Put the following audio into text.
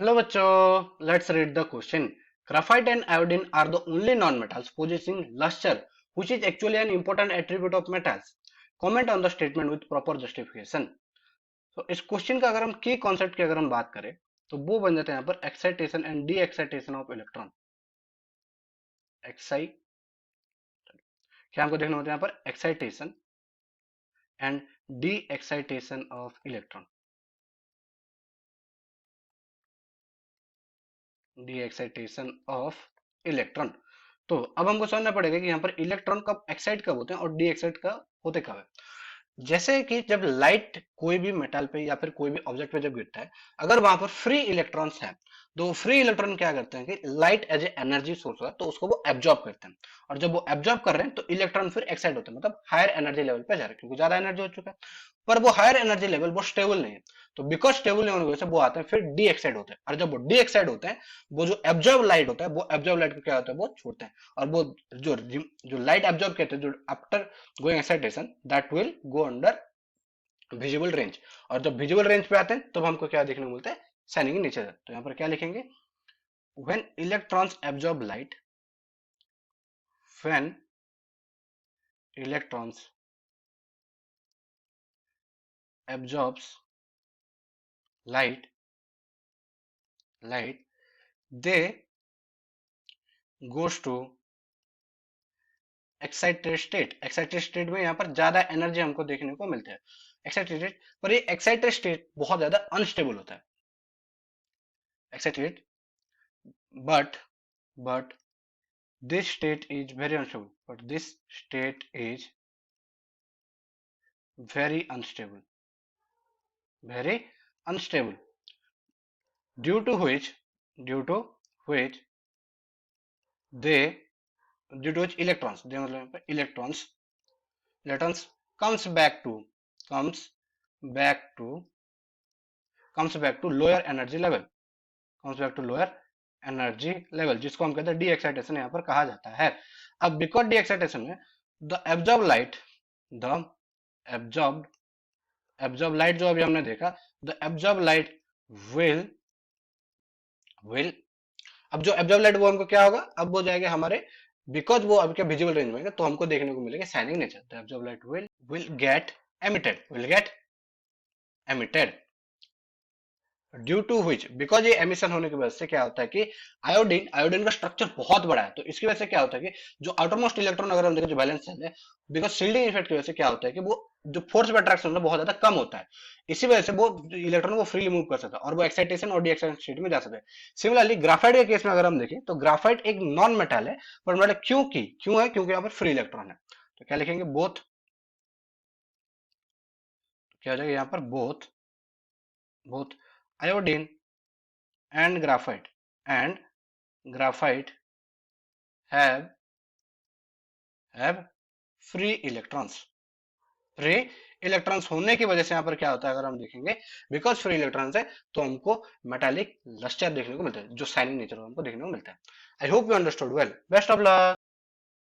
Hello बच्चों, let's read the question. Graphite and iodine are the only non-metals possessing luster, which is actually an important attribute of metals. Comment on the statement with proper justification. तो इस question का अगर हम की concept की अगर हम बात करें तो वो बन जाता है यहाँ पर excitation and D excitation of electron. Excite क्या हमको देखना होता है यहाँ पर excitation and D excitation of electron. D excitation of electron. तो अब हमको समझना पड़ेगा कि यहाँ पर इलेक्ट्रॉन कब एक्साइट कब होते हैं और डी एक्साइट कब होते कब है। जैसे कि जब लाइट कोई भी मेटल पे या फिर कोई भी ऑब्जेक्ट पे जब गिरता है, अगर वहां पर फ्री इलेक्ट्रॉन्स है तो फ्री इलेक्ट्रॉन क्या करते हैं कि light as a energy source है तो उसको वो एब्जॉर्ब करते हैं, और जब वो एब्जॉर्ब कर रहे हैं तो इलेक्ट्रॉन फिर एक्साइट होते हैं, मतलब हायर एनर्जी लेवल पे जा रहे हैं क्योंकि ज्यादा एनर्जी हो चुका है। पर वो हायर एनर्जी लेवल वो स्टेबल नहीं है, तो बिकॉज स्टेबल नहीं होने की वजह से वो आते हैं फिर डी एक्साइड होते हैं, और जब वो डी एक्साइड होते हैं वो जो एब्जॉर्ब लाइट होता है वो एब्जॉर्ब लाइट को क्या होता है वो छोड़ते हैं, और वो जो जो लाइट एब्जॉर्ब करते हैं जो after going excitation that will go under visible range. और जब विजिबल रेंज पे आते हैं तब हमको क्या देखने को मिलता है, शाइनिंग नेचर। तो यहाँ पर क्या लिखेंगे, when electrons absorb light, when electrons absorbs light they goes to excited state में यहाँ पर ज्यादा एनर्जी हमको देखने को मिलती है एक्साइटेड। पर ये एक्साइटेड स्टेट बहुत ज्यादा अनस्टेबल होता है excited, but this state is very unstable, very unstable very unstable due to which they due to which they मतलब electrons comes back to comes back to comes back to lower energy level जिसको हम कहते हैं D excitation यहाँ पर कहा जाता है। अब बिकॉज डी एक्साइटेशन में the absorb light the absorb absorb light जो अभी हमने देखा, the absorb light will will अब जो एब्जॉर्ब लाइट वो हमको क्या होगा, अब वो जाएगा हमारे, बिकॉज वो अभी क्या विजिबल रेंज में है तो हमको देखने को मिलेगा shining nature. The absorb light will get emitted due to which, because ये एमिशन होने की वजह से क्या होता है कि आयोडीन का स्ट्रक्चर बहुत बड़ा है, तो इसकी वजह से क्या होता है कि जो आउटरमोस्ट इलेक्ट्रॉन अगर हम देखें जो वैलेंस शेल है, बिकॉज शील्डिंग इफेक्ट की वजह से क्या होता है कि वो जो फोर्स ऑफ अट्रैक्शन है बहुत ज्यादा कम होता है, इसी वजह से वो इलेक्ट्रॉन को फ्रीली मूव कर सकता है और वो एक्साइटेशन और डी एक्साइटेशन स्टेट में जा सकता है। सिमिलरली ग्राफाइट के केस में अगर हम देखें तो ग्राफाइट एक नॉन मेटल है, पर मेटल क्यों है, क्योंकि यहाँ पर फ्री इलेक्ट्रॉन है। तो क्या लिखेंगे, बोथ, क्या हो जाएगा यहाँ पर both both iodine and graphite have free electrons होने की वजह से यहाँ पर क्या होता है अगर हम देखेंगे, बिकॉज फ्री इलेक्ट्रॉन्स है तो हमको मेटालिक लस्टर देखने को मिलता है, जो शाइनिंग नेचर हमको देखने को मिलता है। I hope you understood well, best of luck.